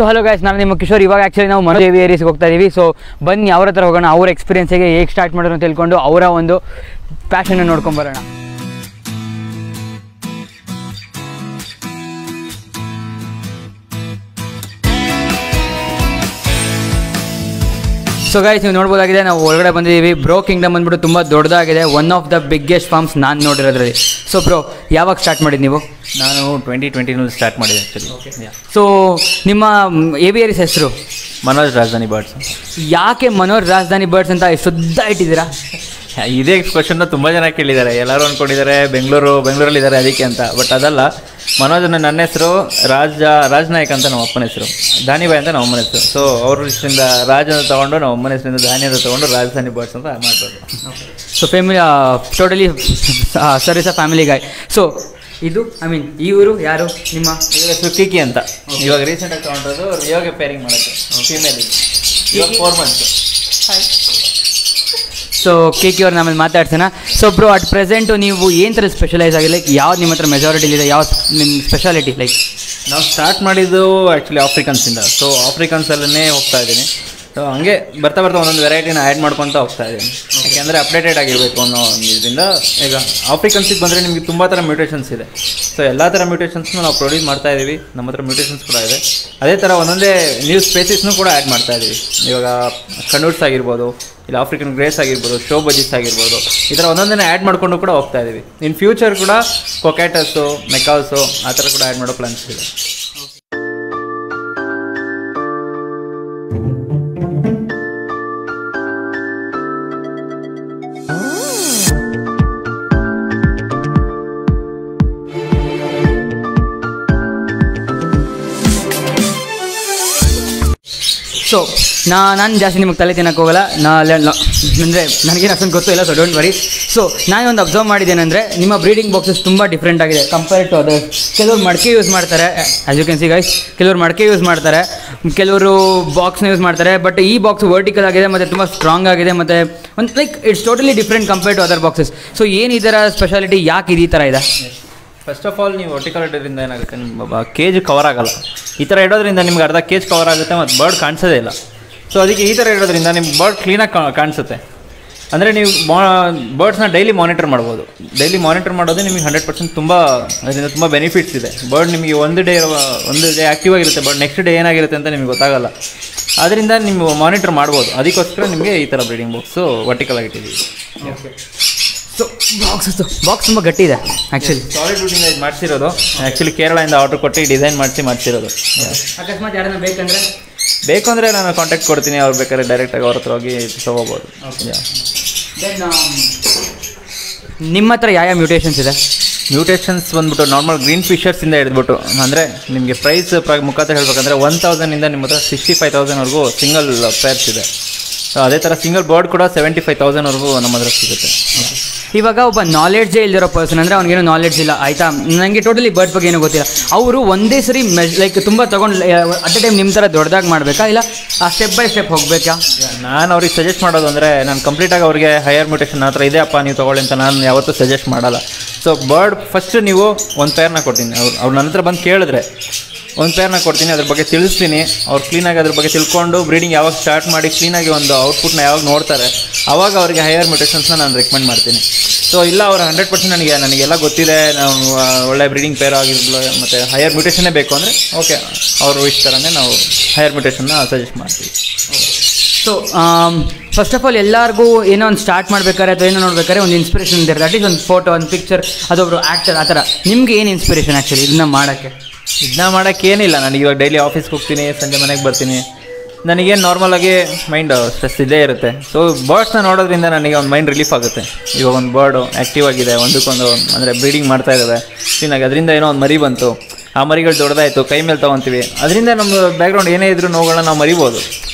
So hello guys, ನಾನು ನಿಮ್ಮ ಕಿಶೋರ್. ಇವಾಗ ಆ್ಯಕ್ಚುಲಿ ನಾವು ಮನೋಜ್ ಏರಿಯಾಸ್ಗೆ ಹೋಗ್ತಾ ಇದ್ದೀವಿ. ಸೊ ಬನ್ನಿ ಅವ್ರ ಹತ್ರ ಹೋಗೋಣ, ಅವ್ರ ಎಕ್ಸ್ಪೀರಿಯನ್ಸ್ ಹೇಗೆ ಸ್ಟಾರ್ಟ್ ಮಾಡೋದು ಅಂತ ತಿಳ್ಕೊಂಡು ಅವರ ಒಂದು ಪ್ಯಾಷನ್ನ ನೋಡ್ಕೊಂಬರೋಣ. ಸೊ ಗೈಸ್, ನೀವು ನೋಡ್ಬೋದಾಗಿದೆ, ನಾವು ಒಳಗಡೆ ಬಂದಿದ್ದೀವಿ. ಬ್ರೋ ಕಿಂಗ್ಡಮ್ ಬಂದ್ಬಿಟ್ಟು ತುಂಬ ದೊಡ್ಡದಾಗಿದೆ, one of the biggest farms ನಾನು ನೋಡಿರೋದ್ರಲ್ಲಿ. ಸೊ ಬ್ರೋ, ಯಾವಾಗ ಸ್ಟಾರ್ಟ್ ಮಾಡಿದ್ದು ನೀವು? ನಾನು 2020 ಸ್ಟಾರ್ಟ್ ಮಾಡಿದೆ ಆ್ಯಕ್ಚುಲಿ. ಸೊ ನಿಮ್ಮ ಏವಿಯರೀಸ್ ಹೆಸರು? ಮನೋಜ್ ರಾಜಧಾನಿ ಬರ್ಡ್ಸ್. ಯಾಕೆ ಮನೋಜ್ ರಾಜಧಾನಿ ಬರ್ಡ್ಸ್ ಅಂತ ಶುದ್ಧ ಇಟ್ಟಿದ್ದೀರಾ? ಇದೇ ಕ್ವಶನ್ನ ತುಂಬ ಜನ ಕೇಳಿದ್ದಾರೆ. ಎಲ್ಲರೂ ಅಂದ್ಕೊಂಡಿದ್ದಾರೆ ಬೆಂಗಳೂರಲ್ಲಿದ್ದಾರೆ ಅದಕ್ಕೆ ಅಂತ. ಬಟ್ ಅದಲ್ಲ, ಮನೋಜ್ ನನ್ನ ಹೆಸರು ರಾಜ್ ನಾಯಕ್ ಅಂತ ನಮ್ಮ ಅಪ್ಪನ ಹೆಸರು, ಧಾನಿಬಾಯ್ ಅಂತ ನಮ್ಮ ಅಮ್ಮನ ಹೆಸರು. ಸೊ ಅವ್ರ ಹೆಸರಿಂದ ರಾಜ್ ಅಂತ ತೊಗೊಂಡು, ನಮ್ಮ ಅಮ್ಮನ ಹೆಸರಿಂದ ಧಾನಿ ಅಂತ ತೊಗೊಂಡು ರಾಜಧಾನಿ ಬರ್ಡ್ಸ್ ಅಂತ ಮಾಡ್ಬೋದು. So family totally sir is a family guy. So ಇದು ಇವರು ಯಾರು? ನಿಮ್ಮ ಹೆಸರು ಕಿಕಿ ಅಂತ. ಇವಾಗ ರೀಸೆಂಟಾಗಿ ತೊಗೊಂಡದ್ದು ಇವಾಗ ಪೇರಿಂಗ್ ಮಾಡೋಕ್ಕೆ ಫೀಮೇಲ್. ಇವಾಗ 4 months. ಸೊ ಕೇಕಿ ಅವ್ರು ನಮ್ಮಲ್ಲಿ ಮಾತಾಡ್ಸೋಣ. ಸೊ ಬ್ರೋ, ಅಟ್ ಪ್ರೆಸೆಂಟು ನೀವು ಏನು ಥರ ಸ್ಪೆಷಲೈಸ್ ಆಗಿ, ಲೈಕ್ ಯಾವ್ದು ನಿಮ್ಮ ಹತ್ರ ಮೆಜಾರಿಟಿ ಇದೆ, ಯಾವ ನಿಮ್ಮ ಸ್ಪೆಷಾಲಿಟಿ? ಲೈಕ್ ನಾವು ಸ್ಟಾರ್ಟ್ ಮಾಡಿದ್ದು ಆ್ಯಕ್ಚುಲಿ ಆಫ್ರಿಕನ್ಸಿಂದ. ಸೊ ಆಫ್ರಿಕನ್ಸಲ್ಲೇ ಹೋಗ್ತಾ ಇದ್ದೀನಿ. ಸೊ ಹಂಗೆ ಬರ್ತಾ ಒಂದೊಂದು ವೆರೈಟಿನ ಆ್ಯಡ್ ಮಾಡ್ಕೊತಾ ಹೋಗ್ತಾ ಇದ್ದೀನಿ. ಯಾಕೆಂದರೆ ಅಪ್ಡೇಟೆಡ್ ಆಗಿರಬೇಕು ಅನ್ನೋ ಒಂದು ಇದರಿಂದ. ಈಗ ಆಫ್ರಿಕನ್ಸಿಗೆ ಬಂದರೆ ನಿಮಗೆ ತುಂಬ ಥರ ಮ್ಯೂಟೇಷನ್ಸ್ ಇದೆ. ಸೊ ಎಲ್ಲ ಥರ ಮ್ಯೂಟೇಷನ್ಸ್ನು ನಾವು ಪ್ರೊಡ್ಯೂಸ್ ಮಾಡ್ತಾ ಇದ್ದೀವಿ. ನಮ್ಮ ಹತ್ರ ಮ್ಯೂಟೇಷನ್ಸ್ ಕೂಡ ಇದೆ. ಅದೇ ಥರ ಒಂದೊಂದೇ ನ್ಯೂ ಸ್ಪೇಸಿಸ್ನೂ ಕೂಡ ಆ್ಯಡ್ ಮಾಡ್ತಾ ಇದ್ದೀವಿ. ಇವಾಗ ಕನೂಟ್ಸ್ ಆಗಿರ್ಬೋದು, ಇಲ್ಲ ಆಫ್ರಿಕನ್ ಗ್ರೇಸ್ ಆಗಿರ್ಬೋದು, ಶೋ ಬಜೀಸ್ ಆಗಿರ್ಬೋದು, ಈ ಥರ ಒಂದೊಂದನ್ನೇ ಆ್ಯಡ್ ಮಾಡಿಕೊಂಡು ಕೂಡ ಹೋಗ್ತಾ ಇದ್ದೀವಿ. ಇನ್ ಫ್ಯೂಚರ್ ಕೂಡ ಕೊಕ್ಯಾಟಸ್ಸು, ಮೆಕಾಲ್ಸು ಆ ಥರ ಕೂಡ ಆ್ಯಡ್ ಮಾಡೋ ಪ್ಲಾನ್ಸ್ ಇದೆ. ಸೊ ನಾನು ಜಾಸ್ತಿ ನಿಮಗೆ ತಲೆ ತಿನ್ನಕ್ಕೆ ಹೋಗಲ್ಲ. ಅಂದರೆ ನನಗೇನು ಅಷ್ಟೊಂದು ಗೊತ್ತು ಇಲ್ಲ, ಸೊ ಡೋಂಟ್ ವರಿ. ಸೊ ನಾನೊಂದು ಅಬ್ಸರ್ವ್ ಮಾಡಿದ್ದೇನೆಂದರೆ, ನಿಮ್ಮ ಬ್ರೀಡಿಂಗ್ ಬಾಕ್ಸಸ್ ತುಂಬ ಡಿಫ್ರೆಂಟ್ ಆಗಿದೆ ಕಂಪೇರ್ ಟು ಅದರ್ಸ್. ಕೆಲವರು ಮಡಕೆ ಯೂಸ್ ಮಾಡ್ತಾರೆ, as you can see guys, ಕೆಲವರು ಮಡಕೆ ಯೂಸ್ ಮಾಡ್ತಾರೆ, ಕೆಲವರು ಬಾಕ್ಸ್ನ ಯೂಸ್ ಮಾಡ್ತಾರೆ. ಬಟ್ ಈ ಬಾಕ್ಸ್ ವರ್ಟಿಕಲ್ ಆಗಿದೆ ಮತ್ತು ತುಂಬ ಸ್ಟ್ರಾಂಗ್ ಆಗಿದೆ, ಮತ್ತು ಒಂದು like it's totally different compare to other boxes. So ಏನು ಇದರ ಸ್ಪೆಷಾಲಿಟಿ, ಯಾಕೆ ಈ ಥರ ಇದೆ? ಫಸ್ಟ್ ಆಫ್ ಆಲ್, ನೀವು ವರ್ಟಿಕಲ್ ಇಡೋದ್ರಿಂದ ಏನಾಗುತ್ತೆ, ನಿಮ್ಮ ಕೇಜ್ ಕವರ್ ಆಗೋಲ್ಲ. ಈ ಥರ ಇಡೋದ್ರಿಂದ ನಿಮ್ಗೆ ಅರ್ಧ ಕೇಜ್ ಕವರ್ ಆಗುತ್ತೆ ಮತ್ತು ಬರ್ಡ್ ಕಾಣಿಸೋದೇ ಇಲ್ಲ. ಸೊ ಅದಕ್ಕೆ ಈ ಥರ ಇಡೋದ್ರಿಂದ ನಿಮ್ಗೆ ಬರ್ಡ್ ಕ್ಲೀನಾಗಿ ಕಾಣಿಸುತ್ತೆ. ಅಂದರೆ ನೀವು ಬರ್ಡ್ಸ್ನ ಡೈಲಿ ಮಾನಿಟರ್ ಮಾಡ್ಬೋದು. ಡೈಲಿ ಮಾನಿಟರ್ ಮಾಡೋದೇ ನಿಮಗೆ 100% ಅದರಿಂದ ತುಂಬ ಬೆನಿಫಿಟ್ಸ್ ಇದೆ. ಬರ್ಡ್ ನಿಮಗೆ ಒಂದು ಡೇ ಆ್ಯಕ್ಟಿವ್ ಆಗಿರುತ್ತೆ, ಬಟ್ ನೆಕ್ಸ್ಟ್ ಡೇ ಏನಾಗಿರುತ್ತೆ ಅಂತ ನಿಮಗೆ ಗೊತ್ತಾಗಲ್ಲ. ಅದರಿಂದ ನೀವು ಮಾನಿಟರ್ ಮಾಡ್ಬೋದು. ಅದಕ್ಕೋಸ್ಕರ ನಿಮಗೆ ಈ ಥರ ಬ್ರೀಡಿಂಗ್ ಬಾಕ್ಸು ವರ್ಟಿಕಲ್ ಆಗಿಟ್ಟಿದ್ದೀವಿ. ಸೊ ಬಾಕ್ಸ್ ತುಂಬ ಗಟ್ಟಿ ಇದೆ ಆ್ಯಕ್ಚುಲಿ. ಸಾಲಿಡ್ ವುಡ್ಡಿಂದ ಇದು ಮಾಡಿಸಿರೋದು. ಆ್ಯಕ್ಚುಲಿ ಕೇರಳದಿಂದ ಆರ್ಡರ್ ಕೊಟ್ಟು ಡಿಸೈನ್ ಮಾಡಿಸಿರೋದು. ಅಕಸ್ಮಾತ್ ಯಾರನ್ನ ಬೇಕು ಅಂದರೆ ನಾನು ಕಾಂಟ್ಯಾಕ್ಟ್ ಕೊಡ್ತೀನಿ. ಅವ್ರು ಬೇಕಾದ್ರೆ ಡೈರೆಕ್ಟಾಗಿ ಅವ್ರ ಹತ್ರ ಹೋಗಿ ತೊಗೋಬೋದು. ದೆನ್ ನಿಮ್ಮ ಹತ್ರ ಯಾವ ಮ್ಯೂಟೇಷನ್ಸ್ ಇದೆ? ಮ್ಯೂಟೇಷನ್ಸ್ ಬಂದ್ಬಿಟ್ಟು ನಾರ್ಮಲ್ ಗ್ರೀನ್ ಫಿಶರ್ಸಿಂದ ಹಿಡಿದ್ಬಿಟ್ಟು, ಅಂದರೆ ನಿಮಗೆ ಪ್ರೈಸ್ ಮುಖಾಂತರ ಹೇಳ್ಬೇಕಂದ್ರೆ 1000 ನಿಮ್ಮ ಹತ್ರ 65,000ವರೆಗೂ ಸಿಂಗಲ್ ಪೇರ್ಸ್ ಇದೆ. ಅದೇ ಥರ ಸಿಂಗಲ್ ಬರ್ಡ್ ಕೂಡ 75,000ವರೆಗೂ ನಮ್ಮ ಹತ್ರ ಸಿಗುತ್ತೆ. ಇವಾಗ ಒಬ್ಬ ನಾಲೆಡ್ಜೇ ಇಲ್ದಿರೋ ಪರ್ಸನ್, ಅಂದರೆ ಅವ್ನಿಗೇನೋ ನಾಲೆಡ್ಜ್ ಇಲ್ಲ, ಆಯಿತಾ, ನನಗೆ ಟೋಟಲಿ ಬರ್ಡ್ ಬಗ್ಗೆ ಏನೋ ಗೊತ್ತಿಲ್ಲ, ಅವರು ಒಂದೇ ಸರಿ ಲೈಕ್ ತುಂಬ ತೊಗೊಂಡು ಅಟ್ ಎ ಟೈಮ್ ನಿಮ್ಮ ಥರ ದೊಡ್ಡದಾಗಿ ಮಾಡಬೇಕಾ, ಇಲ್ಲ ಆ ಸ್ಟೆಪ್ ಬೈ ಸ್ಟೆಪ್ ಹೋಗಬೇಕಾ? ನಾನು ಅವ್ರಿಗೆ ಸಜೆಸ್ಟ್ ಮಾಡೋದು ಅಂದರೆ, ನಾನು ಕಂಪ್ಲೀಟಾಗಿ ಅವ್ರಿಗೆ ಹೈಯರ್ ಮ್ಯೂಟೇಷನ್ ಆ ಥರ ಇದೆ ಅಪ್ಪ ನೀವು ತೊಗೊಳ್ಳಿ ಅಂತ ನಾನು ಯಾವತ್ತೂ ಸಜೆಸ್ಟ್ ಮಾಡಲ್ಲ. ಸೊ ಬರ್ಡ್ ಫಸ್ಟ್ ನೀವು ಒಂದು ಪೇರ್ನ ಕೊಡ್ತೀನಿ. ಅವ್ರು ನನ್ನ ಹತ್ರ ಬಂದು ಕೇಳಿದ್ರೆ ಒಂದು ಪೇರ್ನ ಕೊಡ್ತೀನಿ, ಅದ್ರ ಬಗ್ಗೆ ತಿಳಿಸ್ತೀನಿ. ಅವ್ರು ಕ್ಲೀನಾಗಿ ಅದ್ರ ಬಗ್ಗೆ ತಿಳ್ಕೊಂಡು ಬ್ರೀಡಿಂಗ್ ಯಾವಾಗ ಸ್ಟಾರ್ಟ್ ಮಾಡಿ ಕ್ಲೀನಾಗಿ ಒಂದು ಔಟ್ಪುಟ್ನ ಯಾವಾಗ ನೋಡ್ತಾರೆ, ಆವಾಗ ಅವರಿಗೆ ಹೈಯರ್ ಮ್ಯೂಟೇಷನ್ಸ್ನ ನಾನು ರೆಕಮೆಂಡ್ ಮಾಡ್ತೀನಿ. ಸೊ ಇಲ್ಲ, ಅವ್ರು 100% ನನಗೆಲ್ಲ ಗೊತ್ತಿದೆ, ನಾವು ಒಳ್ಳೆ ಬ್ರೀಡಿಂಗ್ ಪೇರ್ ಆಗಿರಲಿ ಮತ್ತು ಹೈಯರ್ ಮ್ಯೂಟೇಷನ್ನೇ ಬೇಕು ಅಂದರೆ ಓಕೆ, ಅವರು ಇಷ್ಟ ಥರನೇ ನಾವು ಹೈಯರ್ ಮ್ಯೂಟೇಷನ್ನ ಸಜೆಸ್ಟ್ ಮಾಡ್ತೀವಿ. ಸೊ ಫಸ್ಟ್ ಆಫ್ ಆಲ್ ಎಲ್ಲರಿಗೂ ಏನೋ ಒಂದು ಸ್ಟಾರ್ಟ್ ಮಾಡ್ಬೇಕಾದ್ರೆ ಅಥವಾ ಏನೋ ನೋಡ್ಬೇಕಾದ್ರೆ ಒಂದು ಇನ್ಸ್ಪಿರೇಷನ್ ಇರುತ್ತೆ. ಅಟ್ಲೀಸ್ಟ್ ಒಂದು ಫೋಟೋ, ಒಂದು ಪಿಕ್ಚರ್, ಅದೊಬ್ಬರು ಆ್ಯಕ್ಟರ್, ಆ ಥರ. ನಿಮ್ಗೆ ಏನು ಇನ್ಸ್ಪಿರೇಷನ್ ಆ್ಯಕ್ಚುಲಿ ಇದನ್ನ ಮಾಡೋಕ್ಕೇನಿಲ್ಲ. ನನಗೆ ಇವಾಗ ಡೈಲಿ ಆಫೀಸ್ಗೆ ಹೋಗ್ತೀನಿ, ಸಂಜೆ ಮನೆಗೆ ಬರ್ತೀನಿ, ನನಗೇನು ನಾರ್ಮಲಾಗಿ ಮೈಂಡ್ ಸ್ಟ್ರೆಸ್ ಇದ್ದೇ ಇರುತ್ತೆ. ಸೊ ಬರ್ಡ್ಸ್ನ ನೋಡೋದ್ರಿಂದ ನನಗೆ ಒಂದು ಮೈಂಡ್ ರಿಲೀಫ್ ಆಗುತ್ತೆ. ಇವಾಗ ಒಂದು ಬರ್ಡು ಆ್ಯಕ್ಟಿವ್ ಆಗಿದೆ, ಒಂದಕ್ಕೊಂದು ಅಂದರೆ ಬ್ರೀಡಿಂಗ್ ಮಾಡ್ತಾ ಇದ್ದಾವೆ ಕ್ಲೀನಾಗಿ, ಅದರಿಂದ ಏನೋ ಒಂದು ಮರಿ ಬಂತು, ಆ ಮರಿಗಳು ದೊಡ್ಡದಾಯಿತು, ಕೈ ಮೇಲೆ ತೊಗೊತೀವಿ, ಅದರಿಂದ ನಮ್ಮ ಬ್ಯಾಕ್ಗ್ರೌಂಡ್ ಏನೇ ಇದ್ರೂ ನೋವುಗಳನ್ನ ನಾವು ಮರಿಬೋದು.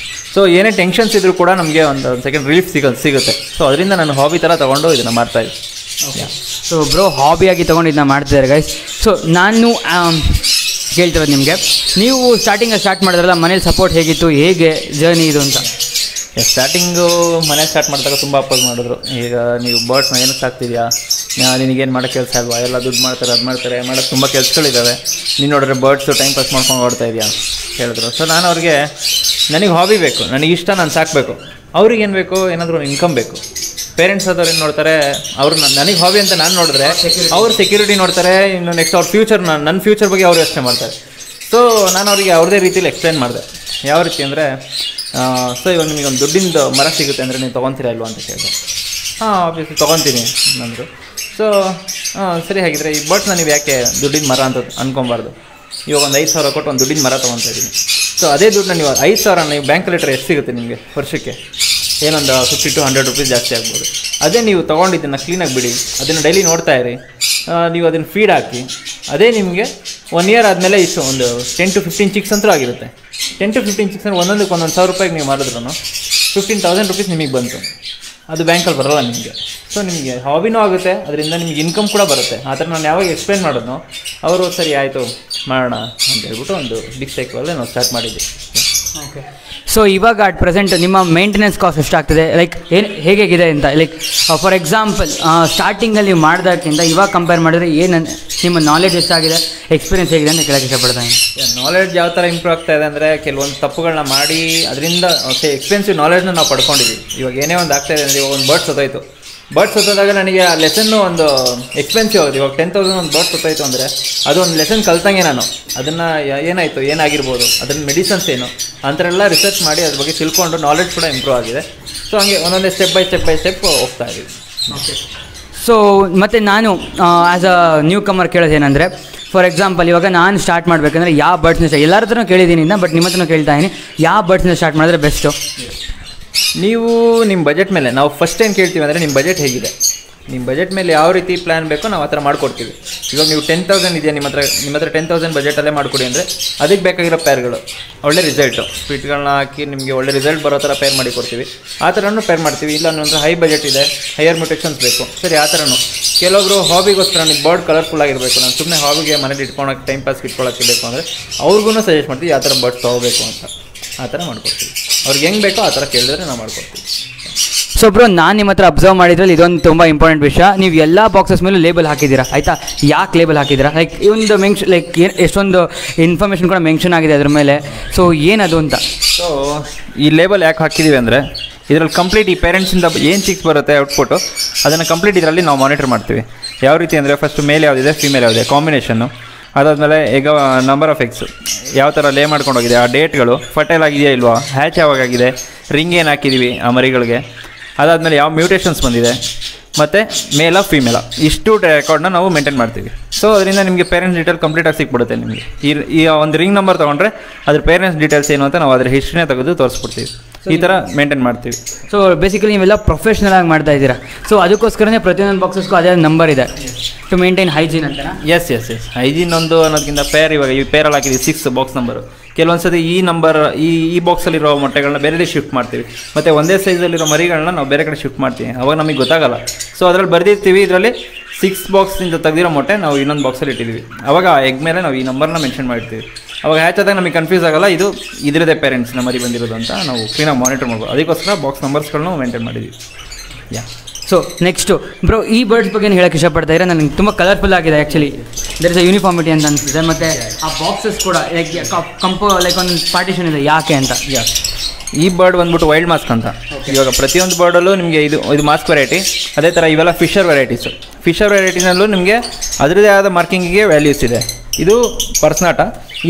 ಸೊ ಏನೇ ಟೆನ್ಷನ್ಸ್ ಇದ್ದರೂ ಕೂಡ ನಮಗೆ ಒಂದು ಸೆಕೆಂಡ್ ರಿಲೀಫ್ ಸಿಗುತ್ತೆ. ಸೊ ಅದರಿಂದ ನಾನು ಹಾಬಿ ಥರ ತೊಗೊಂಡು ಇದನ್ನು ಮಾಡ್ತಾಯಿದ್ದೆ. ಸೊ ಬ್ರೋ, ಹಾಬಿಯಾಗಿ ತೊಗೊಂಡು ಇದನ್ನ ಮಾಡ್ತಿದ್ದಾರೆ ಗೈಸ್. ಸೊ ನಾನು ಕೇಳ್ತಿರೋದು ನಿಮಗೆ, ನೀವು ಸ್ಟಾರ್ಟ್ ಮಾಡಿದ್ರಲ್ಲ, ಮನೇಲಿ ಸಪೋರ್ಟ್ ಹೇಗಿತ್ತು, ಹೇಗೆ ಜರ್ನಿ ಇದು ಅಂತ? ಸ್ಟಾರ್ಟಿಂಗು ಮನೆ ಸ್ಟಾರ್ಟ್ ಮಾಡಿದಾಗ ತುಂಬ ಅಪ್ಪೋಸ್ ಮಾಡಿದ್ರು. ಈಗ ನೀವು ಬರ್ಡ್ಸ್ನ ಏನಕ್ಕೆ ಸಾಕ್ತಿದ್ಯಾ, ನಿನಗೇನು ಮಾಡೋ ಕೆಲಸ ಅಲ್ವಾ, ಎಲ್ಲ ದುಡ್ಡು ಮಾಡ್ತಾರೆ, ಅದು ಮಾಡ್ತಾರೆ, ಮಾಡೋಕ್ಕೆ ತುಂಬ ಕೆಲಸಗಳಿದ್ದಾವೆ, ನೀನು ನೋಡಿದ್ರೆ ಬರ್ಡ್ಸು ಟೈಮ್ ಪಾಸ್ ಮಾಡ್ಕೊಂಡು ಓಡ್ತಾ ಇದೆಯಾ. ಹೇಳಿದ್ರು. ಸೊ ನಾನು ಅವ್ರಿಗೆ ನನಗೆ ಹಾಬಿ ಬೇಕು, ನನಗೆ ಇಷ್ಟ, ನಾನು ಸಾಕಬೇಕು. ಅವ್ರಿಗೆ ಏನು ಬೇಕು, ಏನಾದರೂ ಇನ್ಕಮ್ ಬೇಕು. ಪೇರೆಂಟ್ಸ್ ಆದವ್ರು ಏನು ನೋಡ್ತಾರೆ, ಅವ್ರು ನನಗೆ ಹಾಬಿ ಅಂತ ನಾನು ನೋಡಿದ್ರೆ ಅವ್ರು ಸೆಕ್ಯೂರಿಟಿ ನೋಡ್ತಾರೆ, ಇನ್ನು ನೆಕ್ಸ್ಟ್ ಅವ್ರ ಫ್ಯೂಚರ್, ನನ್ನ ಫ್ಯೂಚರ್ ಬಗ್ಗೆ ಅವ್ರು ಯೋಚನೆ ಮಾಡ್ತಾರೆ. ಸೊ ನಾನು ಅವರಿಗೆ ಅವ್ರದ್ದೇ ರೀತಿಯಲ್ಲಿ ಎಕ್ಸ್ಪ್ಲೈನ್ ಮಾಡಿದೆ. ಯಾವ ರೀತಿ ಅಂದರೆ, ಸೊ ಇವಾಗ ನಿಮಗೆ ಒಂದು ದುಡ್ಡಿಂದು ಮರ ಸಿಗುತ್ತೆ ಅಂದರೆ ನೀವು ತೊಗೊತೀರಾ ಇಲ್ವಾ ಅಂತ ಕೇಳಿದೆ. ಹಾಂ ಆಬ್ವಿಯಸ್ಲಿ ತೊಗೊತೀನಿ ಅಂದರು. ಸೊ ಸರಿ, ಹಾಗಿದ್ರೆ ಈ ಬಟ್ನ ನೀವು ಯಾಕೆ ದುಡ್ಡಿನ ಮರ ಅಂತ ಅಂದ್ಕೊಬಾರ್ದು. ಇವಾಗ ಒಂದು 5,000 ಕೊಟ್ಟು ಒಂದು ದುಡ್ಡಿನ ಮರ ತೊಗೊತಾ ಇದ್ದೀನಿ. ಸೊ ಅದೇ ದುಡ್ಡನ್ನ ನೀವು 5,000 ನೀವು ಬ್ಯಾಂಕಲ್ಲಿ ಇಟ್ಟರೆ ಎಷ್ಟು ಸಿಗುತ್ತೆ ನಿಮಗೆ ವರ್ಷಕ್ಕೆ? ಏನೊಂದು 50 to 100 ರೂಪೀಸ್ ಜಾಸ್ತಿ ಆಗ್ಬೋದು. ಅದೇ ನೀವು ತೊಗೊಂಡಿದ್ದನ್ನು ಕ್ಲೀನಾಗಿ ಬಿಡಿ, ಅದನ್ನು ಡೈಲಿ ನೋಡ್ತಾ ಇರಿ, ನೀವು ಅದನ್ನು ಫೀಡ್ ಹಾಕಿ, ಅದೇ ನಿಮಗೆ 1 year ಆದಮೇಲೆ ಇಷ್ಟು ಒಂದು 10 to 15 ಚಿಕ್ಸ್ ಅಂತೂ ಆಗಿರುತ್ತೆ. 10 to 15 ಚಿಕ್ಸ್ ಅಂದರೆ ಒಂದೊಂದಕ್ಕೆ 1,000 ರೂಪಾಯಿಗೆ ನೀವು ಮಾಡಿದ್ರು 15,000 ರೂಪೀಸ್ ನಿಮಗೆ ಬಂತು. ಅದು ಬ್ಯಾಂಕಲ್ಲಿ ಬರೋಲ್ಲ ನಿಮಗೆ. ಸೊ ನಿಮಗೆ ಹಾಬಿನೂ ಆಗುತ್ತೆ, ಅದರಿಂದ ನಿಮ್ಗೆ ಇನ್ಕಮ್ ಕೂಡ ಬರುತ್ತೆ. ಆ ಥರ ನಾನು ಯಾವಾಗ ಎಕ್ಸ್ಪ್ಲೈನ್ ಮಾಡೋದು ಅವರು ಸರಿ ಆಯಿತು ಮಾಡೋಣ ಅಂತ ಹೇಳ್ಬಿಟ್ಟು ಒಂದು ಬಿಗ್ ಸೈಕಲಲ್ಲಿ ನಾವು ಸ್ಟಾರ್ಟ್ ಮಾಡಿದ್ವಿ. ಓಕೆ. ಸೊ ಇವಾಗ ಅಟ್ ಪ್ರೆಸೆಂಟ್ ನಿಮ್ಮ ಮೇಂಟೆನೆನ್ಸ್ ಕಾಸ್ಟ್ ಎಷ್ಟಾಗ್ತದೆ, ಲೈಕ್ ಹೇಗಿದೆ ಅಂತ? ಲೈಕ್ ಫಾರ್ ಎಕ್ಸಾಂಪಲ್ ಸ್ಟಾರ್ಟಿಂಗಲ್ಲಿ ನೀವು ಮಾಡಿದಾಗಿಂತ ಇವಾಗ ಕಂಪೇರ್ ಮಾಡಿದ್ರೆ ಏನು ನಿಮ್ಮ ನಾಲೆಡ್ಜ್ ಎಷ್ಟಾಗಿದೆ, ಎಕ್ಸ್ಪೀರಿಯನ್ಸ್ ಹೇಗಿದೆ ಅಂತ ಕೇಳೋಕ್ಕೆ ಇಷ್ಟಪಡ್ತಾನೆ. ನಾಲೆಡ್ಜ್ ಯಾವ ಥರ ಇಂಪ್ರೂವ್ ಆಗ್ತಾ ಇದೆ ಅಂದರೆ, ಕೆಲವೊಂದು ತಪ್ಪುಗಳನ್ನ ಮಾಡಿ ಅದರಿಂದ ಎಕ್ಸ್ಪೆನ್ಸಿವ್ ನಾಲೆಡ್ಜ್ನ ನಾವು ಪಡ್ಕೊಂಡಿದ್ದೀವಿ. ಇವಾಗ ಏನೇ ಒಂದು ಆಗ್ತಾಯಿದೆ ಅಂದರೆ, ಇವಾಗ ಒಂದು ಬರ್ಡ್ ಸತ್ತೋಯ್ತು. ಬರ್ಡ್ ಸತ್ತೋದಾಗ ನನಗೆ ಆ ಲೆಸನ್ನು ಒಂದು ಎಕ್ಸ್ಪೆನ್ಸಿವ್ ಆಗುತ್ತೆ. ಇವಾಗ 10,000 ಒಂದು ಬರ್ಡ್ ಸತ್ತೋಯ್ತು ಅಂದರೆ ಅದು ಒಂದು ಲೆಸನ್ ಕಲ್ತಂಗೆ ನಾನು ಅದನ್ನು ಏನಾಯಿತು, ಏನಾಗಿರ್ಬೋದು, ಅದ್ರಲ್ಲಿ ಮೆಡಿಸನ್ಸ್ ಏನು ಅಂಥರೆಲ್ಲ ರಿಸರ್ಚ್ ಮಾಡಿ ಅದ್ರ ಬಗ್ಗೆ ತಿಳ್ಕೊಂಡು ನಾಲೆಡ್ಜ್ ಕೂಡ ಇಂಪ್ರೂವ್ ಆಗಿದೆ. ಸೊ ಹಂಗೆ ಒಂದೊಂದೇ ಸ್ಟೆಪ್ ಬೈ ಸ್ಟೆಪ್ ಹೋಗ್ತಾ ಇದ್ದೀವಿ. ಓಕೆ. ಸೊ ಮತ್ತು ನಾನು ಆ್ಯಸ್ ಅ ನ್ಯೂ ಕಮರ್ ಕೇಳೋದೇನೆಂದರೆ, ಫಾರ್ ಎಕ್ಸಾಂಪಲ್ ಇವಾಗ ನಾನು ಸ್ಟಾರ್ಟ್ ಮಾಡಬೇಕಂದ್ರೆ ಯಾವ ಬರ್ಡ್ಸ್ನ ಎಲ್ಲರ ಹತ್ರನೂ ಕೇಳಿದ್ದೀನಿ, ಬಟ್ ನಿಮ್ಮ ಹತ್ರನೂ ಕೇಳ್ತಾ ಇದ್ದೀನಿ, ಯಾವ ಬರ್ಡ್ಸ್ನ ಸ್ಟಾರ್ಟ್ ಮಾಡಿದ್ರೆ ಬೆಸ್ಟು? ನೀವು ನಿಮ್ಮ ಬಜೆಟ್ ಮೇಲೆ, ನಾವು ಫಸ್ಟ್ ಏನು ಕೇಳ್ತೀವಿ ಅಂದರೆ ನಿಮ್ಮ ಬಜೆಟ್ ಹೇಗಿದೆ, ನಿಮ್ಮ ಬಜೆಟ್ ಮೇಲೆ ಯಾವ ರೀತಿ ಪ್ಲ್ಯಾನ್ ಬೇಕೋ ನಾವು ಆ ಥರ ಮಾಡಿಕೊಡ್ತೀವಿ. ಇವಾಗ ನೀವು 10,000 ಇದೆಯಾ ನಿಮ್ಮ ಹತ್ರ 10,000 ಬಜೆಟಲ್ಲೇ ಮಾಡಿಕೊಡಿ ಅಂದರೆ ಅದಕ್ಕೆ ಬೇಕಾಗಿರೋ ಪೇರ್ಗಳು, ಒಳ್ಳೆ ರಿಸಲ್ಟು, ಫಿಟ್ಗಳನ್ನ ಹಾಕಿ ನಿಮಗೆ ಒಳ್ಳೆ ರಿಸಲ್ಟ್ ಬರೋ ಥರ ಪೇರ್ ಮಾಡಿ ಕೊಡ್ತೀವಿ. ಆ ಥರನೂ ಪೇರ್ ಮಾಡ್ತೀವಿ. ಇಲ್ಲ ಅಂದರೆ ಹೈ ಬಜೆಟ್ ಇದೆ, ಹೈಯರ್ ಮ್ಯೂಟೇಷನ್ಸ್ ಬೇಕು, ಸರಿ ಆ ಥರನೂ. ಕೆಲವೊಬ್ರು ಹಾಬಿಗೋಸ್ಕರ ನೀವು ಬರ್ಡ್ ಕಲರ್ಫುಲ್ ಆಗಿರಬೇಕು, ನಾನು ಸುಮ್ಮನೆ ಹಾಬಿಗೆ ಮನೇಲಿ ಇಟ್ಕೊಳಕ್ಕೆ ಟೈಮ್ ಪಾಸ್ ಇಟ್ಕೊಳ್ಳೋಕ್ಕೆ ಬೇಕು ಅಂದರೆ ಅವ್ರಿಗೂ ಸಜೆಸ್ಟ್ ಮಾಡ್ತೀವಿ ಯಾವ ಥರ ಬರ್ಡ್ ತೊಗೋಬೇಕು ಅಂತ. ಆ ಥರ ಮಾಡ್ಕೊಡ್ತೀವಿ. ಅವ್ರಿಗೆ ಹೆಂಗೆ ಬೇಕೋ ಆ ಥರ ಕೇಳಿದ್ರೆ ನಾವು ಮಾಡ್ಕೊಡ್ತೀವಿ. ಸೊ ಬ್ರೋ, ನಾನು ನಿಮ್ಮ ಹತ್ರ ಅಬ್ಸರ್ವ್ ಮಾಡಿದ್ರಲ್ಲಿ ಇದೊಂದು ತುಂಬ ಇಂಪಾರ್ಟೆಂಟ್ ವಿಷಯ, ನೀವು ಎಲ್ಲ ಬಾಕ್ಸಸ್ ಮೇಲೂ ಲೇಬಲ್ ಹಾಕಿದ್ದೀರಾ, ಆಯಿತಾ? ಯಾಕೆ ಲೇಬಲ್ ಹಾಕಿದ್ದೀರಾ? ಲೈಕ್ ಈ ಒಂದು ಲೈಕ್ ಎಷ್ಟೊಂದು ಇನ್ಫಾರ್ಮೇಷನ್ ಕೂಡ ಮೆನ್ಷನ್ ಆಗಿದೆ ಅದ್ರ ಮೇಲೆ. ಸೊ ಏನದು ಅಂತ? ಸೊ ಈ ಲೇಬಲ್ ಯಾಕೆ ಹಾಕಿದ್ದೀವಿ ಅಂದರೆ, ಇದರಲ್ಲಿ ಕಂಪ್ಲೀಟ್ ಈ ಪೇರೆಂಟ್ಸಿಂದ ಏನು ಚಿಕ್ಸ್ ಬರುತ್ತೆ ಔಟ್ಪುಟ್ಟು, ಅದನ್ನು ಕಂಪ್ಲೀಟ್ ಇದರಲ್ಲಿ ನಾವು ಮಾನಿಟರ್ ಮಾಡ್ತೀವಿ. ಯಾವ ರೀತಿ ಅಂದರೆ, ಫಸ್ಟು ಮೇಲ್ ಯಾವುದಿದೆ, ಫೀಮೇಲ್ ಯಾವುದಿದೆ, ಕಾಂಬಿನೇಷನ್ನು, ಅದಾದಮೇಲೆ ಈಗ ನಂಬರ್ ಆಫ್ ಎಗ್ಸ್ ಯಾವ ಥರ ಲೇ ಮಾಡ್ಕೊಂಡು ಹೋಗಿದೆ, ಆ ಡೇಟ್ಗಳು, ಫರ್ಟೈಲ್ ಆಗಿದೆಯಾ ಇಲ್ವಾ, ಹ್ಯಾಚ್ ಯಾವಾಗಿದೆ, ರಿಂಗ್ ಏನು ಹಾಕಿದ್ದೀವಿ ಆ ಮರಿಗಳಿಗೆ, ಅದಾದಮೇಲೆ ಯಾವ ಮ್ಯೂಟೇಷನ್ಸ್ ಬಂದಿದೆ, ಮತ್ತು ಮೇಲ ಫೀಮೇಲ, ಇಷ್ಟು ರೆಕಾರ್ಡ್ನ ನಾವು ಮೇಂಟೈನ್ ಮಾಡ್ತೀವಿ. ಸೊ ಅದರಿಂದ ನಿಮಗೆ ಪೇರೆಂಟ್ಸ್ ಡೀಟೇಲ್ ಕಂಪ್ಲೀಟಾಗಿ ಸಿಕ್ಬಿಡುತ್ತೆ. ನಿಮಗೆ ಈ ಒಂದು ರಿಂಗ್ ನಂಬರ್ ತೊಗೊಂಡ್ರೆ ಅದ್ರ ಪೇರೆಂಟ್ಸ್ ಡೀಟೇಲ್ಸ್ ಏನು ಅಂತ ನಾವು ಅದ್ರ ಹಿಸ್ಟ್ರಿನೇ ತೆಗೆದು ತೋರಿಸ್ಬಿಡ್ತೀವಿ. ಈ ಥರ ಮೇಂಟೈನ್ ಮಾಡ್ತೀವಿ. ಸೊ ಬೇಸಿಕಲಿ ನೀವೆಲ್ಲ ಪ್ರೊಫೆಷ್ನಲ್ ಆಗಿ ಮಾಡ್ತಾ ಇದ್ದೀರಾ. ಸೊ ಅದಕ್ಕೋಸ್ಕರನೇ ಪ್ರತಿಯೊಂದು ಬಾಕ್ಸಸ್ಗೂ ಅದೇ ನಂಬರ್ ಇದೆ ಟು ಮೇಂಟೈನ್ ಹೈಜೀನ್ ಅಂತ. ಎಸ್ ಹೈಜೀನ್ ಒಂದು ಅನ್ನೋದಕ್ಕಿಂತ ಪೇರ್, ಇವಾಗ ಈ ಪೇರಲ್ಲಿ ಹಾಕಿದ್ದೀವಿ 6 ಬಾಕ್ಸ್ ನಂಬರು. ಕೆಲವೊಂದು ಸತಿ ಈ ನಂಬರ್ ಈ ಬಾಕ್ಸಲ್ಲಿರೋ ಮೊಟ್ಟೆಗಳನ್ನ ಬೇರೆದೇ ಶಿಫ್ಟ್ ಮಾಡ್ತೀವಿ, ಮತ್ತು ಒಂದೇ ಸೈಜಲ್ಲಿರೋ ಮರಿಗಳನ್ನ ನಾವು ಬೇರೆ ಕಡೆ ಶಿಫ್ಟ್ ಮಾಡ್ತೀವಿ. ಅವಾಗ ನಮಗೆ ಗೊತ್ತಾಗಲ್ಲ. ಸೊ ಅದರಲ್ಲಿ ಬರೆದಿರ್ತೀವಿ, ಇದರಲ್ಲಿ 6 ಬಾಕ್ಸಿಂದ ತೆಗೆದಿರೋ ಮೊಟ್ಟೆ ನಾವು ಇನ್ನೊಂದು ಬಾಕ್ಸಲ್ಲಿ ಇಟ್ಟಿದ್ದೀವಿ. ಅವಾಗ ಆ ಎಗ್ ಮೇಲೆ ನಾವು ಈ ನಂಬರ್ನ ಮೆನ್ಷನ್ ಮಾಡಿರ್ತೀವಿ. ಅವಾಗ ಹ್ಯಾಚ್ ಆದಾಗ ನಮಗೆ ಕನ್ಫ್ಯೂಸ್ ಆಗಲ್ಲ, ಇದು ಇದರದೇ ಪೇರೆಂಟ್ಸ್ನ ಮರಿ ಬಂದಿರೋದು ಅಂತ ನಾವು ಕ್ಲೀನಾಗಿ ಮಾನಿಟರ್ ಮಾಡ್ಬೋದು. ಅದಕ್ಕೋಸ್ಕರ ಬಾಕ್ಸ್ ನಂಬರ್ಸ್ಗಳನ್ನ ಮೇಂಟೈನ್ ಮಾಡಿದ್ದೀವಿ. ಸೊ ನೆಕ್ಸ್ಟು ಬ್ರೋ, ಈ ಬರ್ಡ್ಸ್ ಬಗ್ಗೆ ಹೇಳೋಕ್ಕೆ ಇಷ್ಟಪಡ್ತಾ ಇದ್ದಾರೆ. ನನಗೆ ತುಂಬ ಕಲರ್ಫುಲ್ ಆಗಿದೆ actually. There is a uniformity ಅಂತ ಅನಿಸುತ್ತೆ. ಮತ್ತು ಆ ಬಾಕ್ಸಸ್ ಕೂಡ ಲೈಕ್ ಲೈಕ್ ಒಂದು ಪಾರ್ಟಿಷನ್ ಇದೆ, ಯಾಕೆ ಅಂತ? ಈ ಬರ್ಡ್ ಬಂದ್ಬಿಟ್ಟು ವೈಲ್ಡ್ ಮಾಸ್ಕ್ ಅಂತ. ಇವಾಗ ಪ್ರತಿಯೊಂದು ಬರ್ಡಲ್ಲೂ ನಿಮಗೆ ಇದು ಮಾಸ್ಕ್ ವೆರೈಟಿ. ಅದೇ ಥರ ಇವೆಲ್ಲ ಫಿಶರ್ ವೆರೈಟೀಸು. ಫಿಶರ್ ವೆರೈಟಿನಲ್ಲೂ ನಿಮಗೆ ಅದರದೇ ಆದ ಮಾರ್ಕಿಂಗಿಗೆ ವ್ಯಾಲ್ಯೂಸ್ ಇದೆ. ಇದು ಪರ್ಸ್ನಾಟ,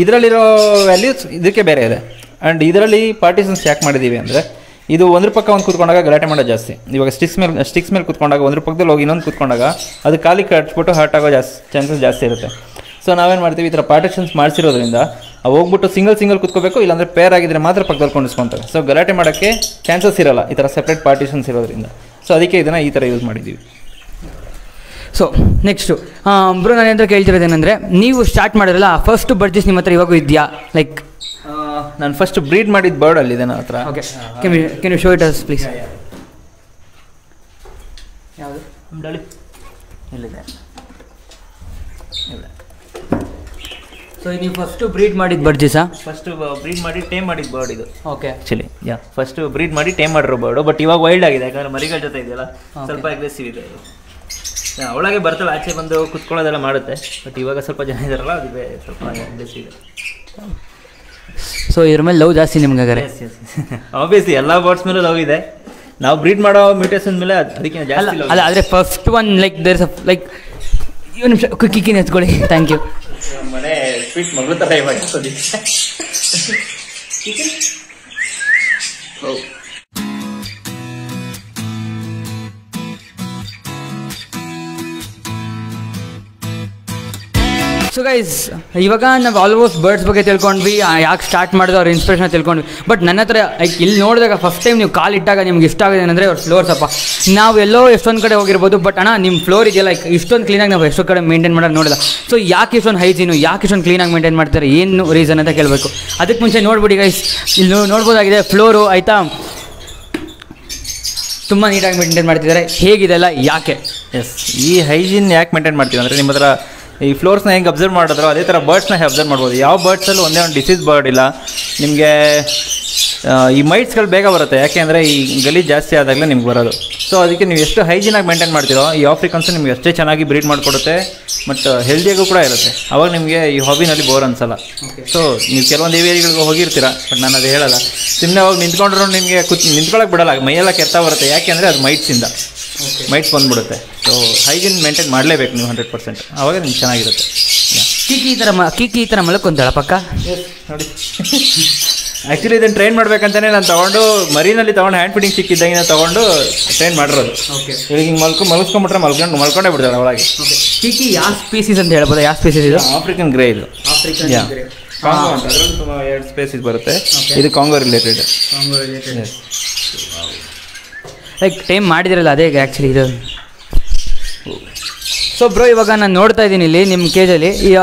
ಇದರಲ್ಲಿರೋ ವ್ಯಾಲ್ಯೂಸ್ ಇದಕ್ಕೆ ಬೇರೆ ಇದೆ. ಆ್ಯಂಡ್ ಇದರಲ್ಲಿ ಪಾರ್ಟಿಷನ್ಸ್ ಯಾಕೆ ಮಾಡಿದ್ದೀವಿ ಅಂದರೆ, ಇದು ಒಂದ್ರ ಪಕ್ಕ ಒಂದು ಕೂತ್ಕೊಂಡಾಗ ಗಲಾಟೆ ಮಾಡೋದು ಜಾಸ್ತಿ. ಇವಾಗ ಸ್ಟಿಕ್ಸ್ ಮೇಲೆ ಕೂತ್ಕೊಂಡಾಗ ಒಂದ್ರ ಪಕ್ಕದಲ್ಲಿ ಹೋಗಿ ಇನ್ನೊಂದು ಕೂತ್ಕೊಂಡಾಗ ಅದು ಕಾಲಿಗೆ ಕಟ್ಬಿಟ್ಟು ಹರ್ಟ್ ಆಗೋ ಚಾನ್ಸಸ್ ಜಾಸ್ತಿ ಇರುತ್ತೆ. ಸೊ ನಾವೇನು ಮಾಡ್ತೀವಿ, ಈ ಥರ ಪಾರ್ಟಿಷನ್ಸ್ ಮಾಡಿಸಿರೋದ್ರಿಂದ ಅವು ಹೋಗ್ಬಿಟ್ಟು ಸಿಂಗಲ್ ಕೂತ್ಕೋಬೇಕು, ಇಲ್ಲಾಂದರೆ ಪೇರ್ ಆಗಿದ್ರೆ ಮಾತ್ರ ಪಕ್ಕದಲ್ಲಿ ಕೊಂಡಿಸ್ಕೊತಾರೆ. ಸೊ ಗಲಾಟೆ ಮಾಡೋಕ್ಕೆ ಚಾನ್ಸಸ್ ಇರೋಲ್ಲ ಈ ಥರ ಸಪ್ರೇಟ್ ಪಾರ್ಟಿಷನ್ಸ್ ಇರೋದ್ರಿಂದ. ಸೊ ಅದಕ್ಕೆ ಇದನ್ನು ಈ ಥರ ಯೂಸ್ ಮಾಡಿದ್ದೀವಿ. ಸೊ ನೆಕ್ಸ್ಟು ಬ್ರೋ, ನಾನು ಏನಾದರೂ ಕೇಳ್ತಿರೋದೇನೆಂದರೆ, ನೀವು ಸ್ಟಾರ್ಟ್ ಮಾಡಿರಲ್ಲ ಫಸ್ಟ್ ಬರ್ಡ್ಸ್ ನಿಮ್ಮ ಹತ್ರ ಇವಾಗೂ ಇದೆಯಾ? ಲೈಕ್ ನಾನು ಫಸ್ಟ್ ಬ್ರೀಡ್ ಮಾಡಿದ ಬರ್ಡ್ ಅಲ್ಲಿದೆ ನನ್ನ ಹತ್ರ. Okay, can you show it us please? ಯಾವುದು ಇಲ್ಲಿದೆ? ಸೊ ನೀವು ಫಸ್ಟು ಬ್ರೀಡ್ ಮಾಡಿದ ಬರ್ಡ್ಸಾ? ಫಸ್ಟು ಬ್ರೀಡ್ ಮಾಡಿ ಟೇಮ್ ಮಾಡಿದ ಬರ್ಡ್ ಇದು. ಓಕೆ, ಆ್ಯಕ್ಚುಲಿ ಫಸ್ಟು ಬ್ರೀಡ್ ಮಾಡಿ ಟೇಮ್ ಮಾಡಿರೋ ಬರ್ಡು. ಬಟ್ ಇವಾಗ ವೈಲ್ಡ್ ಆಗಿದೆ, ಯಾಕಂದರೆ ಮರಿಗಳ ಜೊತೆ ಇದೆಯಲ್ಲ, ಸ್ವಲ್ಪ ಅಗ್ರೆಸಿವ್ ಇದೆ. ಅವಳಾಗೆ ಬರ್ತಾಳೆ, ಆಚೆ ಬಂದು ಕುತ್ಕೊಳ್ಳೋದೆಲ್ಲ ಮಾಡುತ್ತೆ. ಬಟ್ ಇವಾಗ ಸ್ವಲ್ಪ ಜನ ಇದ್ದಾರಲ್ಲ, ಅದುವೇ ಸ್ವಲ್ಪ ಅಗ್ರೆಸಿವ್ ಇದೆ. ಸೊ ಇದ್ರ ಮೇಲೆ ಲವ್ ಜಾಸ್ತಿ ನಿಮ್ಗೆ ಹಾಗಾದ್ರೆ. ಆಬ್ವಿಯಸ್ಲಿ ಎಲ್ಲ ಬರ್ಡ್ಸ್ ಮೇಲೂ ಲವ್ ಇದೆ. ನಾವು ಬ್ರೀಡ್ ಮಾಡೋ ಮ್ಯೂಟೇಷನ್ ಮೇಲೆ ಅದಕ್ಕೆ ಜಾಸ್ತಿ love ಅಲ್ಲ ಆದರೆ first one like there is like ಒಂದು ನಿಮಿಷ ಕಿಕ್ಕಿನ ಎತ್ಕೊಳ್ಳಿ. Thank you. ಮನೆ ಸ್ವೀಟ್ ಮಗಳು ಥರ ಇವಾಗ ಸೊ ಗೈಸ್, ಇವಾಗ ನಾವು ಆಲ್ಮೋಸ್ಟ್ ಬರ್ಡ್ಸ್ ಬಗ್ಗೆ ತಿಳ್ಕೊಂಡ್ವಿ, ಯಾಕೆ ಸ್ಟಾರ್ಟ್ ಮಾಡಿದ್ರು ಅವ್ರ ಇನ್ಸ್ಪಿರೇಷನ್ ತಿಳ್ಕೊಂಡ್ವಿ. ಬಟ್ ನನ್ನ ಹತ್ರ ಲೈಕ್ ಇಲ್ಲಿ ನೋಡಿದಾಗ ಫಸ್ಟ್ ಟೈಮ್ ನೀವು ಕಾಲಿಟ್ಟಾಗ ನಿಮ್ಗೆ ಇಷ್ಟ ಆಗಿದೆ ಏನಂದರೆ ಅವ್ರ ಫ್ಲೋರ್ಸ್ ಅಪ್ಪ. ನಾವು ಎಲ್ಲೋ ಎಷ್ಟೊಂದು ಕಡೆ ಹೋಗಿರ್ಬೋದು, ಬಟ್ ಅಣ್ಣ ನಿಮ್ಮ ಫ್ಲೋರ್ ಇದೆಯಲ್ಲ ಲೈಕ್ ಇಷ್ಟೊಂದು ಕ್ಲೀನಾಗಿ ನಾವು ಎಷ್ಟೊಂದು ಕಡೆ ಮೇಂಟೈನ್ ಮಾಡೋದು ನೋಡಿಲ್ಲ. ಸೊ ಯಾಕೆ ಇಷ್ಟೊಂದು ಹೈಜೀನು, ಯಾಕೆ ಇಷ್ಟೊಂದು ಕ್ಲೀನಾಗಿ ಮೇಂಟೈನ್ ಮಾಡ್ತಾರೆ, ಏನು ರೀಸನ್ ಅಂತ ಕೇಳಬೇಕು. ಅದಕ್ಕೆ ಮುಂಚೆ ನೋಡ್ಬಿಡಿ ಗೈಸ್, ಇಲ್ಲಿ ನೋಡ್ಬೋದಾಗಿದೆ ಫ್ಲೋರು ಆಯಿತಾ, ತುಂಬ ನೀಟಾಗಿ ಮೇಂಟೈನ್ ಮಾಡ್ತಿದ್ದಾರೆ. ಹೇಗಿದೆಲ್ಲ ಯಾಕೆ? ಎಸ್, ಈ ಹೈಜೀನ್ ಯಾಕೆ ಮೇಂಟೈನ್ ಮಾಡ್ತೀವಿ ಅಂದರೆ ನಿಮ್ಮ ಹತ್ರ ಈ ಫ್ಲೋರ್ಸ್ನ ಹೆಂಗೆ ಅಬ್ಸರ್ವ್ ಮಾಡಿದ್ರು ಅದೇ ಥರ ಬರ್ಡ್ಸ್ನ ಅಬ್ಸರ್ವ್ ಮಾಡ್ಬೋದು. ಯಾವ ಬರ್ಡ್ಸಲ್ಲೂ ಒಂದೇ ಒಂದು ಡಿಸೀಸ್ ಬರ್ಡ್ ಇಲ್ಲ. ನಿಮಗೆ ಈ ಮೈಟ್ಸ್ಗಳು ಬೇಗ ಬರುತ್ತೆ, ಯಾಕೆ ಅಂದರೆ ಈ ಗಲೀಜು ಜಾಸ್ತಿ ಆದಾಗಲೇ ನಿಮ್ಗೆ ಬರೋದು. ಸೊ ಅದಕ್ಕೆ ನೀವು ಎಷ್ಟು ಹೈಜೀನಾಗಿ ಮೇಂಟೈನ್ ಮಾಡ್ತೀರೋ ಈ ಆಫ್ರಿಕನ್ಸ್ ನಿಮ್ಗೆ ಅಷ್ಟೇ ಚೆನ್ನಾಗಿ ಬ್ರೀಡ್ ಮಾಡಿಕೊಡುತ್ತೆ ಮತ್ತು ಹೆಲ್ದಿಯಾಗೂ ಕೂಡ ಇರುತ್ತೆ. ಅವಾಗ ನಿಮಗೆ ಈ ಹಾಬಿನಲ್ಲಿ ಬೋರ್ ಅನ್ಸಲ್ಲ. ಸೊ ನೀವು ಕೆಲವೊಂದು ಏರಿಯಾಗಳಿಗೆ ಹೋಗಿರ್ತೀರ, ಬಟ್ ನಾನು ಅದು ಹೇಳಲ್ಲ. ಸುಮ್ಮನೆ ಹೋಗಿ ನಿಂತ್ಕೊಂಡ್ರು ನಿಮಗೆ ನಿಂತ್ಕೊಳ್ಳೋಕೆ ಬಿಡಲ್ಲ, ಮೈಯೆಲ್ಲ ಕೆರ್ತಾ ಬರುತ್ತೆ. ಯಾಕೆ ಅಂದರೆ ಅದು ಮೈಟ್ಸಿಂದ ಮೈಟ್ಸ್ ಬಂದುಬಿಡುತ್ತೆ. ಸೊ ಹೈಜೀನ್ ಮೇಂಟೈನ್ ಮಾಡಲೇಬೇಕು ನೀವು 100%. ಆವಾಗ ನಿಮ್ಗೆ ಚೆನ್ನಾಗಿರುತ್ತೆ. ಕೀಕಿ ಈ ಥರ ಮಲಕ್ಕೊಂತಾಳ ಪಕ್ಕ ನೋಡಿ. ಆ್ಯಕ್ಚುಲಿ ಇದನ್ನು ಟ್ರೈನ್ ಮಾಡ್ಬೇಕಂತಾನೆ ನಾನು ತೊಗೊಂಡು ಮರೀನಲ್ಲಿ ತೊಗೊಂಡು ಹ್ಯಾಂಡ್ ಫೀಡಿಂಗ್ ಸಿಕ್ಕಿದ್ದಂಗೆ ತೊಗೊಂಡು ಟ್ರೈನ್ ಮಾಡಿರೋದು. ಇವಾಗ ಹಿಂಗೆ ಮಲ್ಸ್ಕೊಂಡ್ಬಿಟ್ರೆ ಮಲ್ಕೊಂಡೇ ಬಿಡ್ತಾಳೆ ಒಳಗೆ. ಕೀಕಿ ಯಾವ ಸ್ಪೀಸೀಸ್ ಅಂತ ಹೇಳ್ಬೋದು? ಯಾವ ಸ್ಪೀಸೀಸ್ ಇದು? ಆಫ್ರಿಕನ್ ಗ್ರೇ ಇದು. ಕಾಂಗೋ ಅಂತ ಅದರಲ್ಲಿ 2 ಸ್ಪೀಸೀಸ್ ಬರುತ್ತೆ. ಇದು ಕಾಂಗೋ ರಿಲೇಟೆಡ್. ಲೈಕ್ ಟೈಮ್ ಮಾಡಿದಿರಲ್ಲ ಅದೇ ಆ್ಯಕ್ಚುಲಿ ಇದು. ಸೊ ಬ್ರೋ, ಇವಾಗ ನಾನು ನೋಡ್ತಾ ಇದ್ದೀನಿ ಇಲ್ಲಿ ನಿಮ್ಮ ಕೇಜಲ್ಲಿ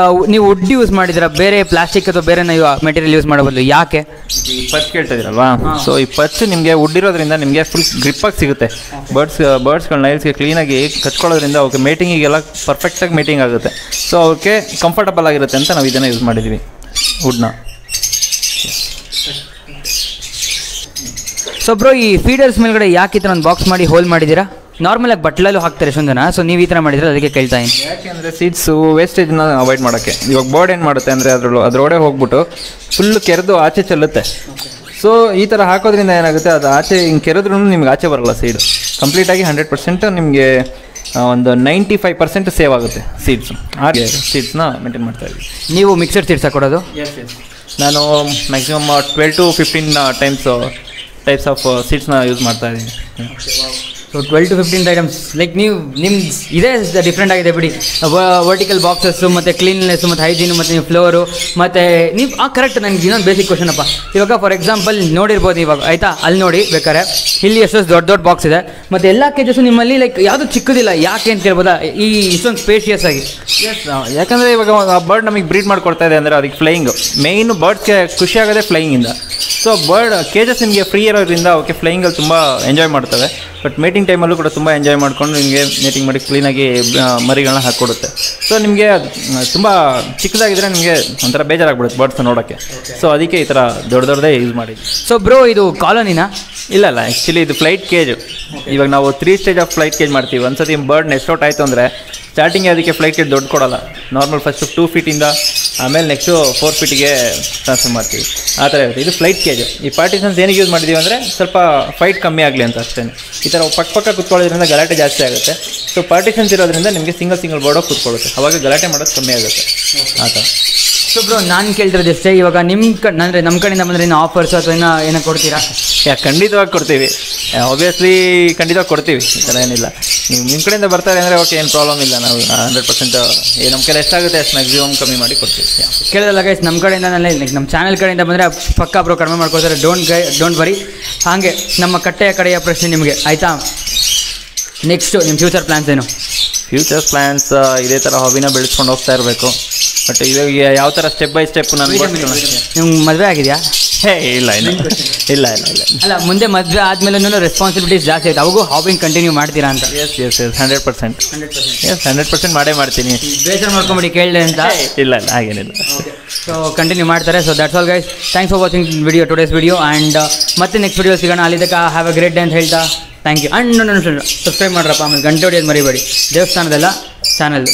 ನೀವು ವುಡ್ ಯೂಸ್ ಮಾಡಿದ್ದೀರಾ, ಬೇರೆ ಪ್ಲಾಸ್ಟಿಕ್ ಅಥವಾ ಬೇರೆ ನೀವು ಮೆಟೀರಿಯಲ್ ಯೂಸ್ ಮಾಡಬಾರ್ದು, ಯಾಕೆ? ಈ ಪಚ್ ಕೇಳ್ತಾ ಇದ್ದೀರಲ್ವಾ? ಸೊ ಈ ಪಚ್ ನಿಮಗೆ ವುಡ್ ಇರೋದ್ರಿಂದ ನಿಮಗೆ ಫುಲ್ ಗ್ರಿಪ್ಪಾಗಿ ಸಿಗುತ್ತೆ. ಬರ್ಡ್ಸ್ಗಳ ನೈಲ್ಸ್ಗೆ ಕ್ಲೀನಾಗಿ ಕಚ್ಕೊಳ್ಳೋದ್ರಿಂದ ಅವಕ್ಕೆ ಮೇಟಿಂಗಿಗೆಲ್ಲ ಪರ್ಫೆಕ್ಟಾಗಿ ಮೇಟಿಂಗ್ ಆಗುತ್ತೆ. ಸೊ ಅವಕ್ಕೆ ಕಂಫರ್ಟಬಲ್ ಆಗಿರುತ್ತೆ ಅಂತ ನಾವು ಇದನ್ನು ಯೂಸ್ ಮಾಡಿದ್ದೀವಿ, ವುಡ್ನ. ಸೊ ಬ್ರೋ, ಈ ಫೀಡರ್ಸ್ ಮೇಲ್ಗಡೆ ಯಾಕೆ ಈ ಥರ ಒಂದು ಬಾಕ್ಸ್ ಮಾಡಿ ಹೋಲ್ ಮಾಡಿದ್ದೀರಾ? ನಾರ್ಮಲಾಗಿ ಬಟ್ಲಲ್ಲೂ ಹಾಕ್ತಾರೆ ಎಷ್ಟೊಂದು ಜನ. ಸೊ ನೀವು ಈ ಥರ ಮಾಡಿದ್ರೆ ಅದಕ್ಕೆ ಕೇಳ್ತಾ ಇದ್ದೀನಿ. ಯಾಕೆಂದರೆ ಸೀಡ್ಸು ವೇಸ್ಟೇಜ್ನ ಅವಾಯ್ಡ್ ಮಾಡೋಕ್ಕೆ. ಇವಾಗ ಬರ್ಡ್ ಏನು ಮಾಡುತ್ತೆ ಅಂದರೆ ಅದರೊಳಗೆ ಹೋಗ್ಬಿಟ್ಟು ಫುಲ್ ಕೆರೆದು ಆಚೆ ಚೆಲ್ಲುತ್ತೆ. ಸೊ ಈ ಥರ ಹಾಕೋದ್ರಿಂದ ಏನಾಗುತ್ತೆ, ಅದು ಆಚೆ ಹಿಂಗೆ ಕೆರೆದ್ರೂ ನಿಮ್ಗೆ ಆಚೆ ಬರೋಲ್ಲ ಸೀಡು. ಕಂಪ್ಲೀಟಾಗಿ 100% ನಿಮಗೆ ಒಂದು 95% ಸೇವ್ ಆಗುತ್ತೆ ಸೀಡ್ಸು. ಹಾಗೆ ಸೀಡ್ಸ್ನ ಮೇಂಟೈನ್ ಮಾಡ್ತಾ ಇದ್ದೀವಿ. ನೀವು ಮಿಕ್ಸರ್ ಸೀಡ್ಸ್ ಹಾಕೊಡೋದು? ನಾನು ಮ್ಯಾಕ್ಸಿಮಮ್ 12 to 15 ಟೈಪ್ಸ್ ಆಫ್ ಸೀಡ್ಸ್ನ ಯೂಸ್ ಮಾಡ್ತಾ ಇದ್ದೀನಿ. ಸೊ 12 to 15 ಐಟಮ್ಸ್ ಲೈಕ್ ನೀವು ನಿಮ್ಮ ಇದೇ ಡಿಫ್ರೆಂಟ್ ಆಗಿದೆ ಬಿಡಿ. ವರ್ಟಿಕಲ್ ಬಾಕ್ಸಸ್ಸು ಮತ್ತು ಕ್ಲೀನ್ನೆಸ್ಸು ಮತ್ತು ಹೈಜೀನು ಮತ್ತು ನೀವು ಫ್ಲೋರು ಮತ್ತು ನೀವು ಕರೆಕ್ಟ್. ನನಗೆ ಇನ್ನೊಂದು ಬೇಸಿಕ್ ಕ್ವಶನ್ ಅಪ್ಪ. ಇವಾಗ ಫಾರ್ ಎಕ್ಸಾಂಪಲ್ ನೋಡಿರ್ಬೋದು ಇವಾಗ ಆಯಿತಾ, ಅಲ್ಲಿ ನೋಡಿ ಬೇಕಾರೆ ಇಲ್ಲಿ ಎಷ್ಟೊಂದು ದೊಡ್ಡ ಬಾಕ್ಸ್ ಇದೆ ಮತ್ತು ಎಲ್ಲ ಕೇಜಸ್ಸು ನಿಮ್ಮಲ್ಲಿ ಲೈಕ್ ಯಾವುದು ಚಿಕ್ಕದಿಲ್ಲ. ಯಾಕೆ ಅಂತ ಕೇಳ್ಬೋದಾ ಈ ಇಷ್ಟೊಂದು ಸ್ಪೇಷಿಯಸ್ ಆಗಿ? ಯಾಕಂದರೆ ಇವಾಗ ಬರ್ಡ್ ನಮಗೆ ಬ್ರೀಡ್ ಮಾಡಿಕೊಡ್ತಾ ಇದೆ ಅಂದರೆ ಅದಕ್ಕೆ ಫ್ಲೈಯಿಂಗು ಮೇಯ್ನು. ಬರ್ಡ್ಸ್ಗೆ ಖುಷಿ ಆಗೋದೇ ಫ್ಲೈಯಿಂಗಿಂದ. ಸೊ ಬರ್ಡ್ ಕೇಜಸ್ ನಿಮಗೆ ಫ್ರೀ ಇರೋದ್ರಿಂದ ಅವಕ್ಕೆ ಫ್ಲೈಯಿಂಗಲ್ಲಿ ತುಂಬ ಎಂಜಾಯ್ ಮಾಡ್ತವೆ. ಬಟ್ ಮೇಟಿಂಗ್ ಟೈಮಲ್ಲೂ ಕೂಡ ತುಂಬ ಎಂಜಾಯ್ ಮಾಡಿಕೊಂಡು ನಿಮಗೆ ಮೇಟಿಂಗ್ ಮಾಡಿ ಕ್ಲೀನಾಗಿ ಮರಿಗಳನ್ನ ಹಾಕ್ಕೊಡುತ್ತೆ. ಸೊ ನಿಮಗೆ ತುಂಬ ಚಿಕ್ಕದಾಗಿದ್ದರೆ ನಿಮಗೆ ಒಂಥರ ಬೇಜಾರಾಗ್ಬಿಡುತ್ತೆ ಬರ್ಡ್ಸ್ ನೋಡೋಕ್ಕೆ. ಸೊ ಅದಕ್ಕೆ ಈ ಥರ ದೊಡ್ಡದೇ ಯೂಸ್ ಮಾಡಿ. ಸೊ ಬ್ರೋ, ಇದು ಕಾಲೋನಿನಾ? ಇಲ್ಲ, ಆ್ಯಕ್ಚುಲಿ ಇದು ಫ್ಲೈಟ್ ಕೇಜು. ಇವಾಗ ನಾವು 3 ಸ್ಟೇಜ್ ಆಫ್ ಫ್ಲೈಟ್ ಕೇಜ್ ಮಾಡ್ತೀವಿ. ಒಂದ್ಸತಿ ಬರ್ಡ್ ನೆಕ್ಸ್ಟ್ ಆಯಿತು ಅಂದರೆ ಸ್ಟಾರ್ಟಿಂಗ್ ಅದಕ್ಕೆ ಫ್ಲೈಟ್ ಕೇಜ್ ದೊಡ್ಡ ಕೊಡೋಲ್ಲ. ನಾರ್ಮಲ್ ಫಸ್ಟು 2 ಫೀಟಿಂದ ಆಮೇಲೆ ನೆಕ್ಸ್ಟು 4 ಫೀಟಿಗೆ ಟ್ರಾನ್ಸ್ಫರ್ ಮಾಡ್ತೀವಿ. ಆ ಥರ ಇರುತ್ತೆ. ಇದು ಫ್ಲೈಟ್ ಕೇಜು. ಈ ಪಾರ್ಟಿಷನ್ಸ್ ಏನಕ್ಕೆ ಯೂಸ್ ಮಾಡಿದ್ದೀವಿ ಅಂದರೆ ಸ್ವಲ್ಪ ಫೈಟ್ ಕಮ್ಮಿ ಆಗಲಿ ಅಂತ ಅಷ್ಟೇ. ಈ ಥರ ಪಕ್ಕ ಕುತ್ಕೊಳ್ಳೋದ್ರಿಂದ ಗಲಾಟೆ ಜಾಸ್ತಿ ಆಗುತ್ತೆ. ಸೊ ಪಾರ್ಟಿಷನ್ಸ್ ಇರೋದ್ರಿಂದ ನಿಮಗೆ ಸಿಂಗಲ್ ಬೋರ್ಡೋಗಿ ಕೂತ್ಕೊಳ್ಳುತ್ತೆ. ಅವಾಗ ಗಲಾಟೆ ಮಾಡೋದು ಕಮ್ಮಿ ಆಗುತ್ತೆ ಆ ಥರ. ಸೊ ಬ್ರೋ, ನಾನು ಕೇಳ್ತಿರೋದು ಅಷ್ಟೇ, ಇವಾಗ ಅಂದರೆ ನಮ್ಮ ಕಡೆಯಿಂದ ಬಂದರೆ ಇನ್ನೂ ಆಫರ್ಸ್ ಅಥವಾ ಏನೋ ಕೊಡ್ತೀರಾ? ಖಂಡಿತವಾಗಿ ಕೊಡ್ತೀವಿ. ಆಬ್ವಿಯಸ್ಲಿ ಖಂಡಿತವಾಗಿ ಕೊಡ್ತೀವಿ. ಈ ಥರ ಏನಿಲ್ಲ. ನೀವು ನಿಮ್ಮ ಕಡೆಯಿಂದ ಬರ್ತಾರೆ ಅಂದರೆ ಓಕೆ, ಏನು ಪ್ರಾಬ್ಲಮ್ ಇಲ್ಲ. ನಾವು 100% ನಮ್ಮ ಕಡೆ ಎಷ್ಟಾಗುತ್ತೆ ಅಷ್ಟು ಮ್ಯಾಕ್ಸಿಮಮ್ ಕಮ್ಮಿ ಮಾಡಿ ಕೊಡ್ತೀವಿ. ಕೇಳಿದಲ್ಲ ಗೈಸ್, ನಮ್ಮ ಕಡೆಯಿಂದ ನಮ್ಮ ಚಾನಲ್ ಕಡೆಯಿಂದ ಬಂದರೆ ಪಕ್ಕ ಬ್ರೋ ಕಡಿಮೆ ಮಾಡ್ಕೊಳ್ತಾರೆ. Don't worry. ಹಾಗೆ ನಮ್ಮ ಕಟ್ಟೆಯ ಕಡೆಯ ಪ್ರಶ್ನೆ ನಿಮಗೆ ಆಯಿತಾ? ನೆಕ್ಸ್ಟು ನಿಮ್ಮ ಫ್ಯೂಚರ್ ಪ್ಲ್ಯಾನ್ಸ್ ಏನು? ಫ್ಯೂಚರ್ ಪ್ಲ್ಯಾನ್ಸ್ ಇದೇ ಥರ ಹಾಬಿನ ಬೆಳೆಸ್ಕೊಂಡು ಹೋಗ್ತಾ ಇರಬೇಕು. ಬಟ್ ಇವಾಗ ಯಾವ ಥರ ಸ್ಟೆಪ್ ಬೈ ಸ್ಟೆಪ್ ನಾನು ನಿಮ್ಗೆ ಮದುವೆ ಆಗಿದೆಯಾ? ಇಲ್ಲ. ಅಲ್ಲ, ಮುಂದೆ ಮದುವೆ ಆದಮೇಲೆ ರೆಸ್ಪಾನ್ಸಿಬಿಲಿಟೀಸ್ ಜಾಸ್ತಿ ಆಯ್ತು, ಅವಾಗೂ ಹಾಬಿಂಗ್ ಕಂಟಿನ್ಯೂ ಮಾಡ್ತೀರಾ ಅಂತ? ಎಸ್ 100% ಮಾಡೇ ಮಾಡ್ತೀನಿ. ಬೇಜಾರು ಮಾಡ್ಕೊಂಬಿಡಿ ಕೇಳಿದೆ ಅಂತ. ಇಲ್ಲ ಹಾಗೇನಿಲ್ಲ. ಸೊ ಕಂಟಿನ್ಯೂ ಮಾಡ್ತಾರೆ. So that's all guys. Thanks for watching today's video and ಮತ್ತೆ ನೆಕ್ಸ್ಟ್ ವಿಡಿಯೋ ಸಿಗೋಣ. ಅಲ್ಲಿದ್ದಕ್ಕೆ ಹ್ಯಾವ್ ಅ ಗ್ರೇಟ್ ಡೇ ಅಂತ ಹೇಳ್ತಾ ಥ್ಯಾಂಕ್ ಯು. ಆ್ಯಂಡ್ ಸಬ್ಸ್ಕ್ರೈಬ್ ಮಾಡ್ರಪ್ಪ. ಆಮೇಲೆ ಗಂಟೆ ಹೊಡಿಯೋದು ಮರಿಬೇಡಿ. ದೇವಸ್ಥಾನದೆಲ್ಲ ಚಾನಲ್